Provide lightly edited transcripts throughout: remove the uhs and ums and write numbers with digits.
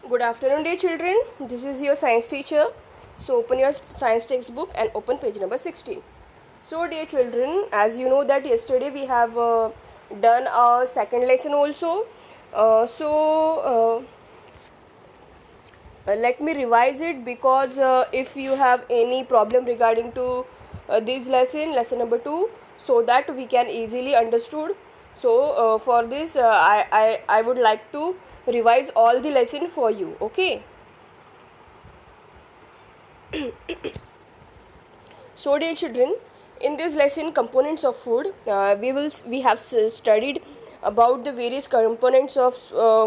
Good afternoon, dear children. This is your science teacher. So open your science textbook and open page number 16. So dear children, as you know that yesterday we have done our second lesson also. Let me revise it, because if you have any problem regarding to this lesson number 2, so that we can easily understood. So for this I would like to revise all the lesson for you. Okay. So dear children, in this lesson components of food, we have studied about the various components of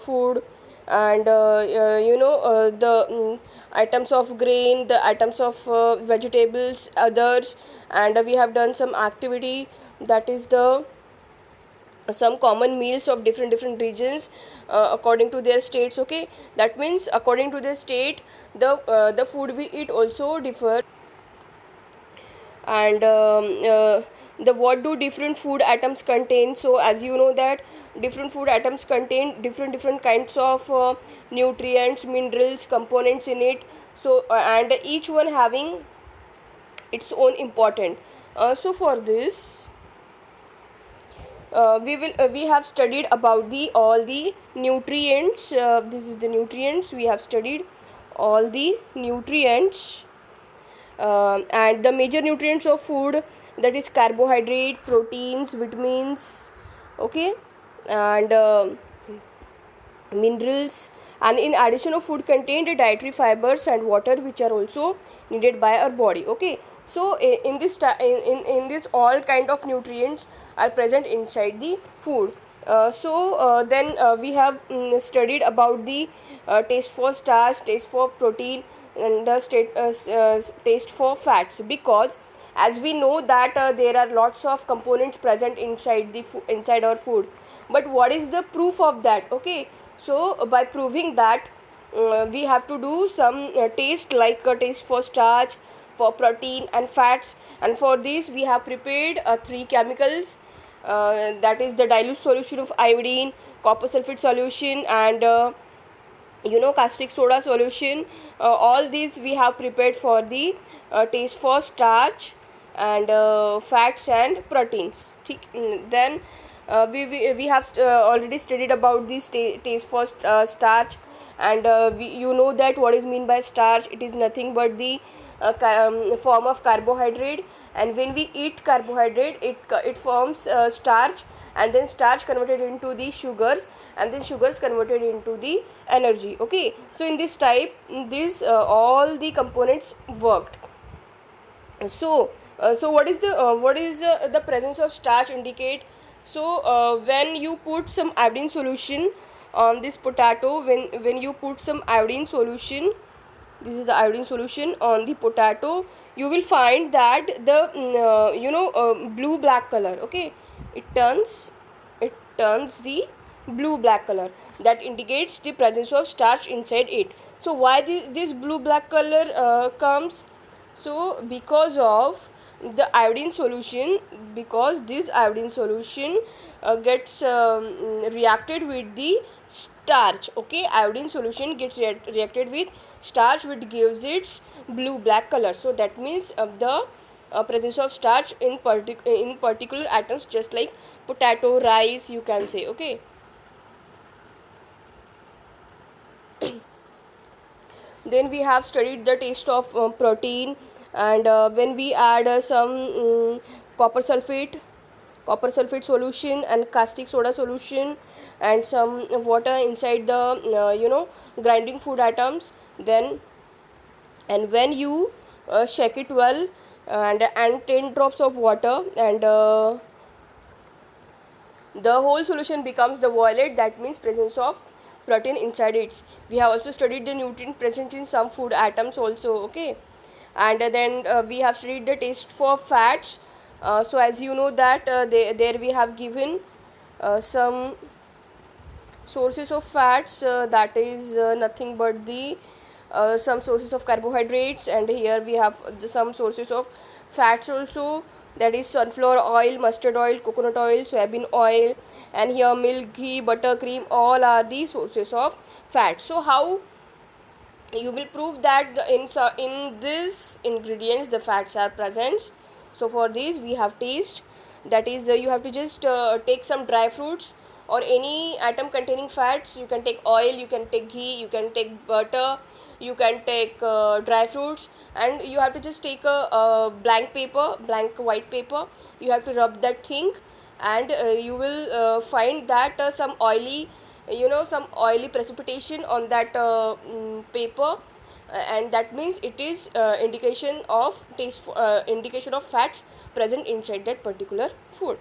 food, and the items of grain, the items of vegetables, others, and we have done some activity, that is the some common meals of different regions according to their states. Okay, that means according to their state, the food we eat also differ. And the what do different food items contain? So as you know that different food items contain different kinds of nutrients, minerals, components in it. So and each one having its own important. So for this we have studied about the all the nutrients. This is the nutrients. We have studied all the nutrients, and the major nutrients of food, that is carbohydrate, proteins, vitamins. Okay. And minerals. And in addition of food contain the dietary fibers and water, which are also needed by our body. Okay, so in this in this all kind of nutrients are present inside the food. Then we have studied about the taste for starch, taste for protein, and the taste for fats, because as we know that there are lots of components present inside the inside our food. But what is the proof of that? Okay, so by proving that, we have to do some taste, like a taste for starch, for protein and fats. And for this we have prepared three chemicals, that is the dilute solution of iodine, copper sulfate solution, and caustic soda solution. All these we have prepared for the taste for starch and fats and proteins. Then we have already studied about this taste for starch. And you know that what is mean by starch. It is nothing but the form of carbohydrate, and when we eat carbohydrate, it forms starch, and then starch converted into the sugars, and then sugars converted into the energy. Okay, so in this type, this all the components worked. So what is the presence of starch indicate? So when you put some iodine solution on this potato, when you put some iodine solution, this is the iodine solution on the potato, you will find that the blue black color. Okay, it turns the blue black color, that indicates the presence of starch inside it. So why this blue black color comes? So because of the iodine solution, because this iodine solution gets reacted with the starch. Okay, iodine solution gets reacted with starch, which gives its blue black color. So that means the presence of starch in particular atoms, just like potato, rice, you can say. Okay. Then we have studied the taste of protein. And when we add some copper sulfate solution and caustic soda solution and some water inside the grinding food items, then and when you shake it well, and 10 drops of water, and the whole solution becomes the violet, that means presence of protein inside it. We have also studied the nutrient present in some food items also. Okay. And then we have studied the taste for fats. So as you know that there we have given some sources of fats, that is nothing but the some sources of carbohydrates, and here we have some sources of fats also, that is sunflower oil, mustard oil, coconut oil, soybean oil, and here milk, ghee, butter, cream, all are the sources of fat. So how you will prove that in these ingredients the fats are present. So for this we have taste, that is you have to just take some dry fruits or any atom containing fats. You can take oil, you can take ghee, you can take butter, you can take dry fruits, and you have to just take a blank paper, blank white paper. You have to rub that thing, and you will find that some oily, some oily precipitation on that paper, and that means it is indication of indication of fats present inside that particular food.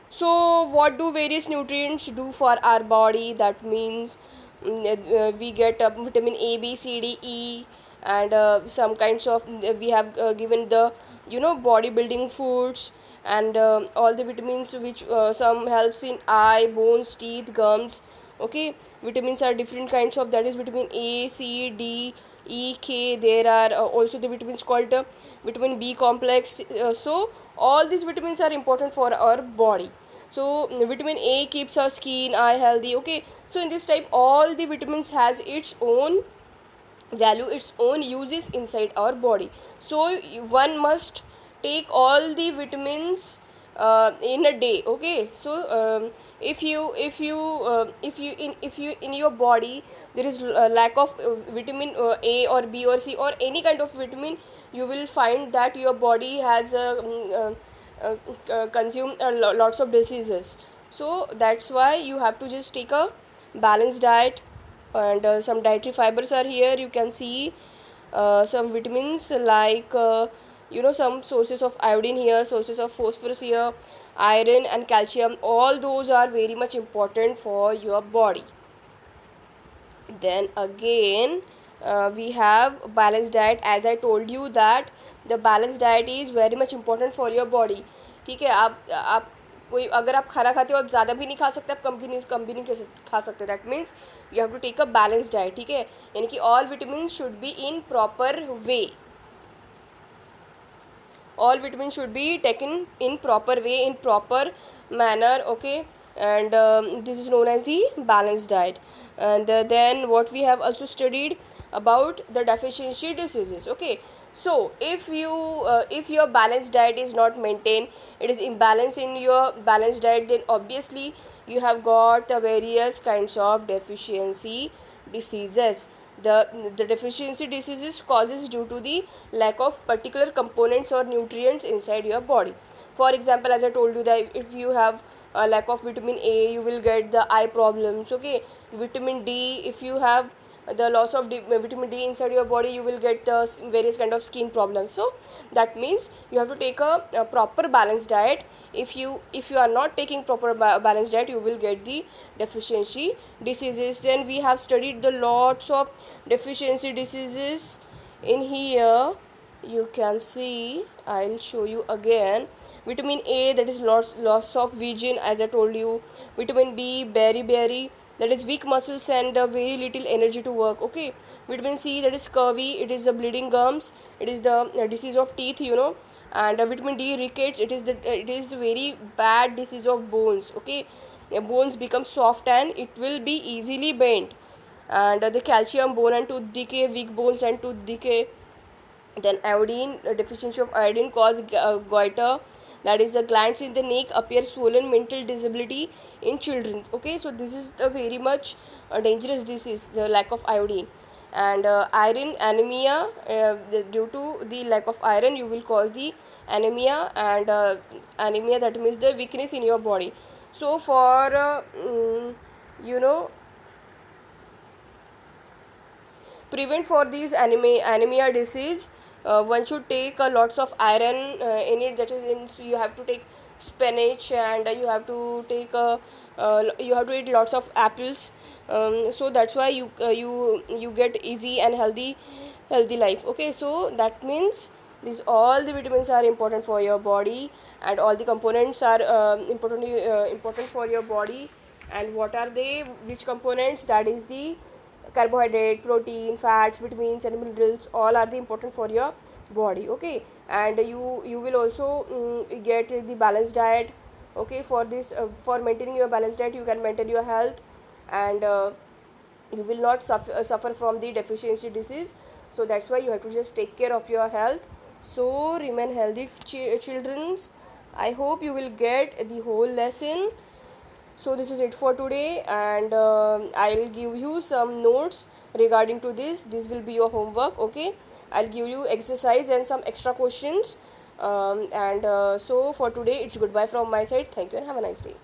So what do various nutrients do for our body? That means we get vitamin A, B, C, D, E, and some kinds of we have given the bodybuilding foods, and all the vitamins which some helps in eye, bones, teeth, gums. Okay, vitamins are different kinds of, that is vitamin A, C, D, E, K. There are also the vitamins called vitamin B complex. So all these vitamins are important for our body. So vitamin A keeps our skin, eye healthy. Okay, so in this type all the vitamins has its own value, its own uses inside our body. So one must take all the vitamins in a day. Okay, so if you in your body there is lack of vitamin A or B or C or any kind of vitamin, you will find that your body has consumed lots of diseases. So that's why you have to just take a balanced diet, and some dietary fibers are here. You can see some vitamins like some sources of iodine here, sources of phosphorus here, iron and calcium. All those are very much important for your body. Then again we have balanced diet. As I told you that the balanced diet is very much important for your body. ठीक है, आप कोई अगर आप खाना खाते हो, आप ज़्यादा भी नहीं खा सकते, आप कम भी नहीं खा सकते. That means you have to take a balance diet. ठीक है, यानी कि all vitamin should be in proper way. All vitamins should be taken in proper way, in proper manner. Okay, and this is known as the balanced diet. And then what we have also studied about the deficiency diseases. Okay, so if your balanced diet is not maintained, it is imbalance in your balanced diet, then obviously you have got various kinds of deficiency diseases. The deficiency diseases causes due to the lack of particular components or nutrients inside your body. For example, as I told you that if you have a lack of vitamin A, you will get the eye problems. Okay, vitamin D, if you have the loss of vitamin D inside your body, you will get various kind of skin problems. So that means you have to take a proper balanced diet. If you are not taking proper balanced diet, you will get the deficiency diseases. Then we have studied the lots of deficiency diseases in here. You can see, I'll show you again. Vitamin A, that is loss of vision, as I told you. Vitamin B, beriberi, that is weak muscles and very little energy to work. Okay, vitamin C, that is scurvy, it is the bleeding gums, it is the disease of teeth, and vitamin D, rickets, it is the very bad disease of bones. Okay, bones become soft and it will be easily bent. And the calcium, bone and tooth decay, weak bones and tooth decay. Then iodine, deficiency of iodine cause goiter, that is the glands in the neck appear swollen, mental disability in children. Okay, so this is a very much dangerous disease, the lack of iodine. And iron anemia, due to the lack of iron you will cause the anemia, and anemia, that means the weakness in your body. So for prevent for these anemia disease, one should take lots of iron in it. That is you have to take spinach, and you have to take you have to eat lots of apples. So that's why you get easy and healthy life. Okay, so that means these all the vitamins are important for your body, and all the components are important for your body. And what are they, which components? That is the carbohydrate, protein, fats, vitamins and minerals. All are the important for your body. Okay, and you will also get the balanced diet. Okay, for this for maintaining your balanced diet, you can maintain your health. And you will not suffer from the deficiency disease. So that's why you have to just take care of your health. So remain healthy, children's. I hope you will get the whole lesson. So this is it for today, and I'll give you some notes regarding to this will be your homework. Okay, I'll give you exercise and some extra questions, and so for today it's goodbye from my side. Thank you and have a nice day.